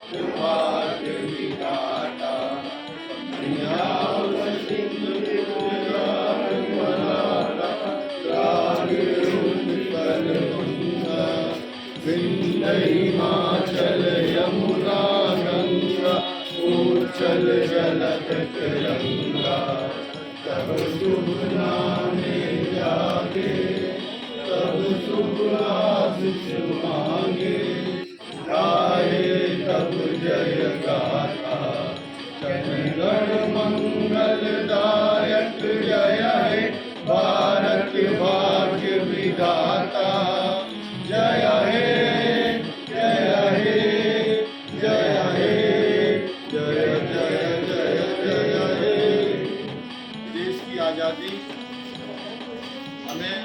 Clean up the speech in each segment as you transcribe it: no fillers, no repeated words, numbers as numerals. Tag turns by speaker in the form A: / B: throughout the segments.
A: भाग्य विधाता हिमाचल यमुना गंगा उच्चल जलद तिरंगा तब शुभ नामे जागे तब शुभ आशीष मांगे गाए तब जय गाथा जनगण मंगलदायक जय हे भारत भाग्य विधाता जय हे जय हे जय हे जय जय जय जय हे। देश की आज़ादी हमें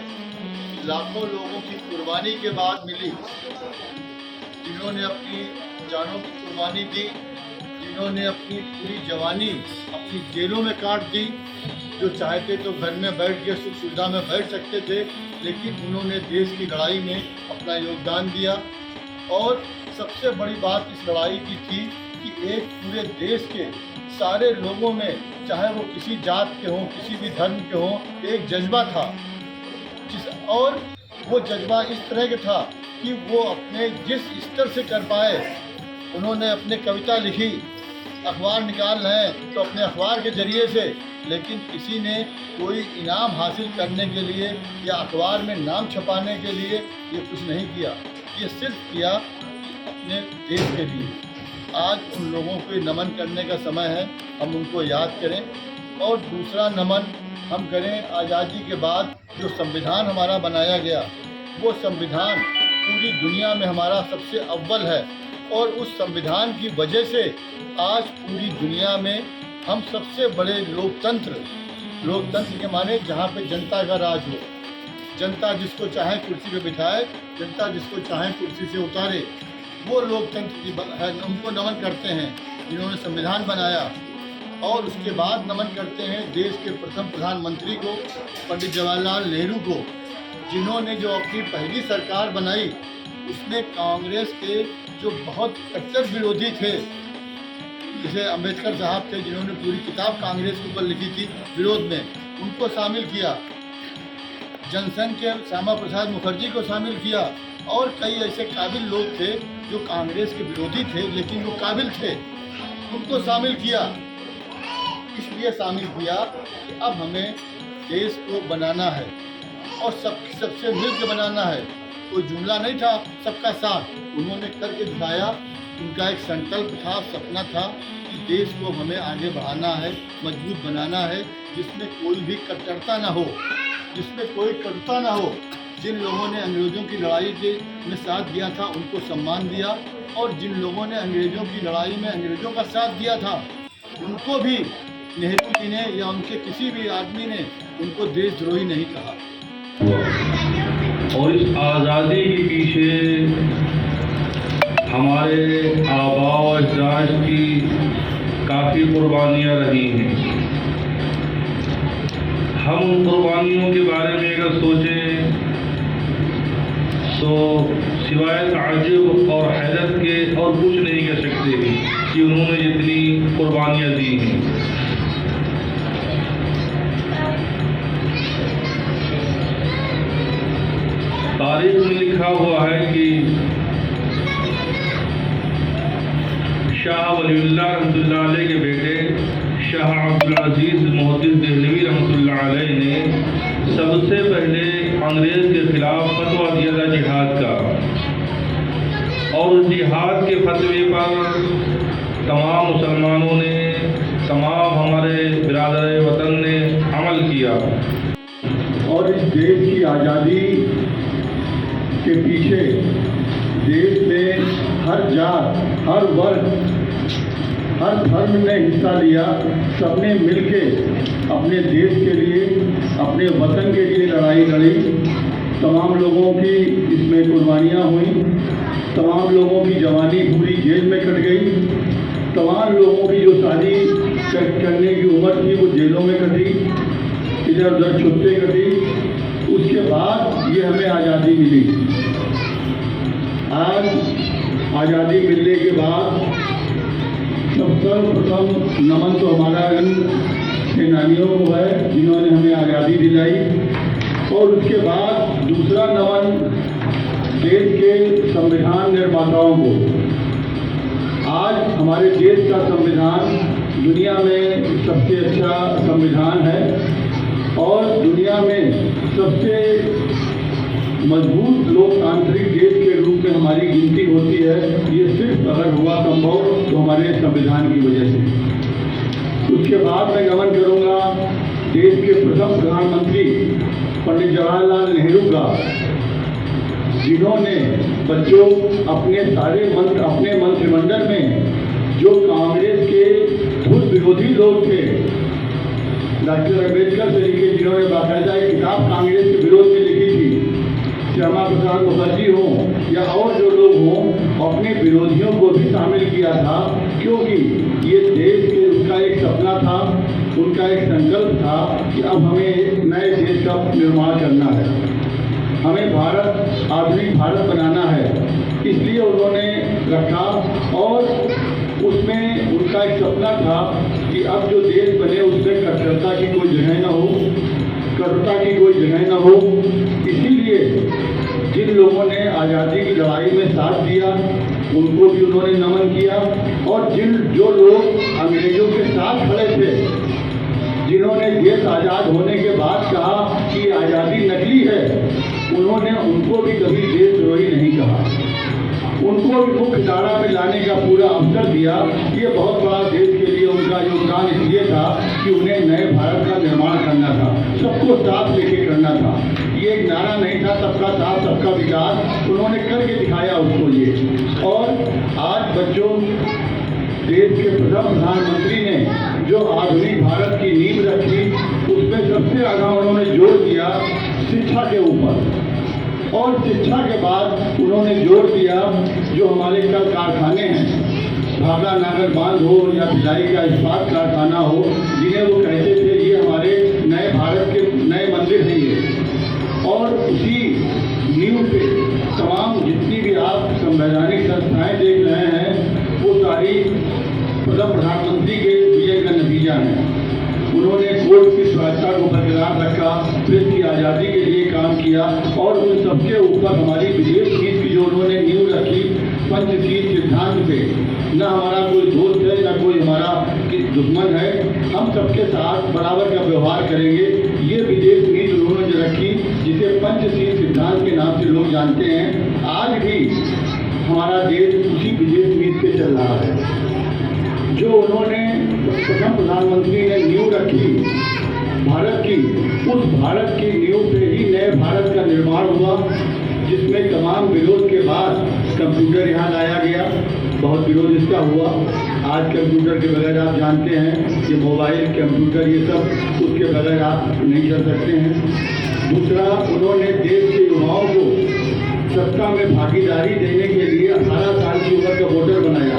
A: लाखों लोगों की कुर्बानी के बाद मिली, जिन्होंने अपनी जानों की कुर्बानी दी, जिन्होंने अपनी पूरी जवानी अपनी जेलों में काट दी। जो चाहते तो घर में बैठ के सुख सुविधा में बैठ सकते थे, लेकिन उन्होंने देश की लड़ाई में अपना योगदान दिया। और सबसे बड़ी बात इस लड़ाई की थी कि एक पूरे देश के सारे लोगों में, चाहे वो किसी जात के हों, किसी भी धर्म के हों, एक जज्बा था। और वो जज्बा इस तरह का था कि वो अपने जिस स्तर से कर पाए, उन्होंने अपने कविता लिखी, अखबार निकाल रहे हैं तो अपने अखबार के ज़रिए से, लेकिन किसी ने कोई इनाम हासिल करने के लिए या अखबार में नाम छपाने के लिए ये कुछ नहीं किया। ये सिर्फ किया अपने देश के लिए। आज उन लोगों को नमन करने का समय है, हम उनको याद करें। और दूसरा नमन हम करें आज़ादी के बाद जो संविधान हमारा बनाया गया, वो संविधान पूरी दुनिया में हमारा सबसे अव्वल है। और उस संविधान की वजह से आज पूरी दुनिया में हम सबसे बड़े लोकतंत्र के माने जहाँ पे जनता का राज हो, जनता जिसको चाहे कुर्सी पे बिठाए, जनता जिसको चाहे कुर्सी से उतारे, वो लोकतंत्र की है। उनको नमन करते हैं जिन्होंने संविधान बनाया। और उसके बाद नमन करते हैं देश के प्रथम प्रधानमंत्री को, पंडित जवाहरलाल नेहरू को, जिन्होंने जो अपनी पहली सरकार बनाई उसमें कांग्रेस के जो बहुत कट्टर विरोधी थे, जैसे अंबेडकर साहब थे जिन्होंने पूरी किताब कांग्रेस के ऊपर लिखी थी विरोध में, उनको शामिल किया। जनसंघ के श्यामा प्रसाद मुखर्जी को शामिल किया। और कई ऐसे काबिल लोग थे जो कांग्रेस के विरोधी थे लेकिन वो काबिल थे, उनको शामिल किया। इसलिए शामिल किया कि अब हमें देश को बनाना है और सबसे मिलकर बनाना है। कोई जुमला नहीं था, सबका साथ उन्होंने करके दिखाया। उनका एक संकल्प था, सपना था कि देश को हमें आगे बढ़ाना है, मजबूत बनाना है, जिसमें कोई भी कट्टरता ना हो, जिसमें कोई कटुता ना हो। जिन लोगों ने अंग्रेज़ों की लड़ाई में साथ दिया था उनको सम्मान दिया, और जिन लोगों ने अंग्रेज़ों की लड़ाई में अंग्रेज़ों का साथ दिया था उनको भी नेहरू जी ने या उनके किसी भी आदमी ने उनको देशद्रोही नहीं कहा।
B: और इस आज़ादी के पीछे हमारे आबा और अजदाद की काफ़ी कुर्बानियाँ रही हैं। हम उन कुर्बानियों के बारे में अगर सोचें तो सिवाय ताज्जुब और हैरत के और कुछ नहीं कह सकते कि उन्होंने जितनी कुर्बानियाँ दी हैं। तारीख में लिखा हुआ है कि शाह वलीउल्लाह रहमतुल्लाह अलैह के बेटे शाह अब्दुल अजीज मुहद्दिस देहलवी रहमतुल्लाह अलैह ने सबसे पहले अंग्रेज़ के खिलाफ फतवा दिया था जिहाद का। और उस जिहाद के फतवे पर तमाम मुसलमानों ने, तमाम हमारे बिरादर वतन ने अमल किया।
A: और इस देश की आज़ादी के पीछे देश में हर जात, हर वर्ग, हर धर्म ने हिस्सा लिया। सबने मिलके अपने देश के लिए, अपने वतन के लिए लड़ाई लड़ी। तमाम लोगों की इसमें कुर्बानियाँ हुई, तमाम लोगों की जवानी पूरी जेल में कट गई, तमाम लोगों की जो शादी करने की उम्र थी वो जेलों में कटी, इधर उधर छुट्टे कटी। उसके बाद ये हमें आज़ादी मिली। आज आज़ादी मिलने के बाद सर्वप्रथम नमन तो हमारा इन सेनानियों को है जिन्होंने हमें आज़ादी दिलाई, और उसके बाद दूसरा नमन देश के संविधान निर्माताओं को। आज हमारे देश का संविधान दुनिया में सबसे अच्छा संविधान है और दुनिया में सबसे मजबूत लोकतांत्रिक देश के रूप में हमारी गिनती होती है। ये सिर्फ अगर हुआ संभव तो हमारे संविधान की वजह से। उसके बाद मैं नमन करूंगा देश के प्रथम प्रधानमंत्री पंडित जवाहरलाल नेहरू का, जिन्होंने बच्चों अपने मंत्रिमंडल में जो कांग्रेस के खुद विरोधी लोग थे, डॉक्टर अम्बेडकर से लेकर जिन्होंने बाकायदा एक किताब कांग्रेस के विरोध में लिखी थी, श्यामा प्रसाद मुखर्जी हों या और जो लोग हों, अपने विरोधियों को भी शामिल किया था, क्योंकि ये देश के उनका एक सपना था, उनका एक संकल्प था कि अब हमें एक नए देश का निर्माण करना है, हमें आधुनिक भारत बनाना है। इसलिए उन्होंने रखा और उसमें उनका एक सपना था कि अब जो देश बने उसमें कट्टरता की कोई जगह न हो, कटुता की कोई जगह न हो। इसीलिए जिन लोगों ने आज़ादी की लड़ाई में साथ दिया उनको भी उन्होंने नमन किया, और जो लोग अंग्रेजों के साथ खड़े थे, जिन्होंने देश आज़ाद होने के बाद कहा कि आज़ादी नकली है, उनको भी कभी देशद्रोही नहीं कहा, उनको भी मुख्य धारा में लाने का पूरा अवसर दिया। ये बहुत बड़ा देश के लिए उनका योगदान इसलिए था कि उन्हें नए भारत का निर्माण करना था, सबको साथ लेके करना था। ये एक नारा नहीं था सबका साथ सबका विकास, उन्होंने करके दिखाया उसको ये। और आज बच्चों, देश के प्रथम प्रधानमंत्री ने जो आधुनिक भारत की नींव रखी, उसमें सबसे ज़्यादा उन्होंने जोर दिया शिक्षा के ऊपर, और शिक्षा के बाद उन्होंने जोर दिया जो हमारे कल कारखाने हैं, भाखड़ा नागर बांध हो या भिलाई का इस्पात कारखाना हो, जिन्हें वो कहते थे ये हमारे नए भारत के नए मंदिर हैं ये। और उसी नींव पे तमाम जितनी भी आप संवैधानिक संस्थाएं देख रहे हैं वो सारी प्रथम प्रधानमंत्री के विजय का नतीजा है। उन्होंने कोर्ट की स्वच्छता को बरकरार रखा, प्रेस की आज़ादी के लिए काम किया, और उन सबके ऊपर हमारी विदेश नीति की जो उन्होंने नींव रखी पंचशील सिद्धांत पे, न हमारा कोई दोस्त है न कोई हमारा दुश्मन है, हम सबके साथ बराबर का व्यवहार करेंगे, ये विदेश नीति उन्होंने जो रखी जिसे पंचशील सिद्धांत के नाम से लोग जानते हैं। आज भी हमारा देश उसी विदेश नीति पे चल रहा है। जो उन्होंने प्रथम प्रधानमंत्री ने नींव रखी भारत की, उस भारत की नींव पे ही नए भारत का निर्माण हुआ, जिसमें तमाम विरोध के बाद कंप्यूटर यहाँ लाया गया। बहुत विरोध इसका हुआ। आज कंप्यूटर के बगैर आप जानते हैं ये मोबाइल कंप्यूटर ये सब, उसके बगैर आप नहीं चल सकते हैं। दूसरा, उन्होंने देश के युवाओं को सत्ता में भागीदारी देने के लिए 18 साल की उम्र का वोटर बनाया,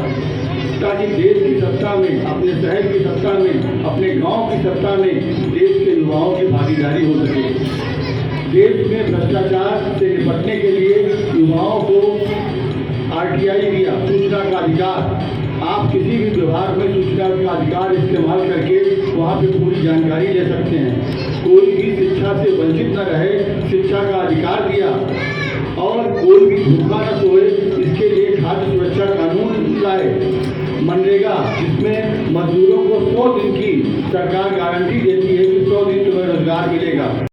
A: ताकि देश की सत्ता में, अपने शहर की सत्ता में, अपने गांव की सत्ता में देश के युवाओं की भागीदारी हो सके। देश में भ्रष्टाचार से निपटने के लिए युवाओं को RTI दिया, सूचना का अधिकार। आप किसी भी विभाग में सूचना का अधिकार इस्तेमाल करके वहाँ पे पूरी जानकारी ले सकते हैं। कोई भी शिक्षा से वंचित न रहे, शिक्षा का अधिकार दिया, और कोई भी भूखा न सोए, इसके लिए खाद्य सुरक्षा कानून लाए। मनरेगा, जिसमें मजदूरों को 100 दिन की सरकार गारंटी देती है कि 100 दिन तुम्हें रोजगार मिलेगा।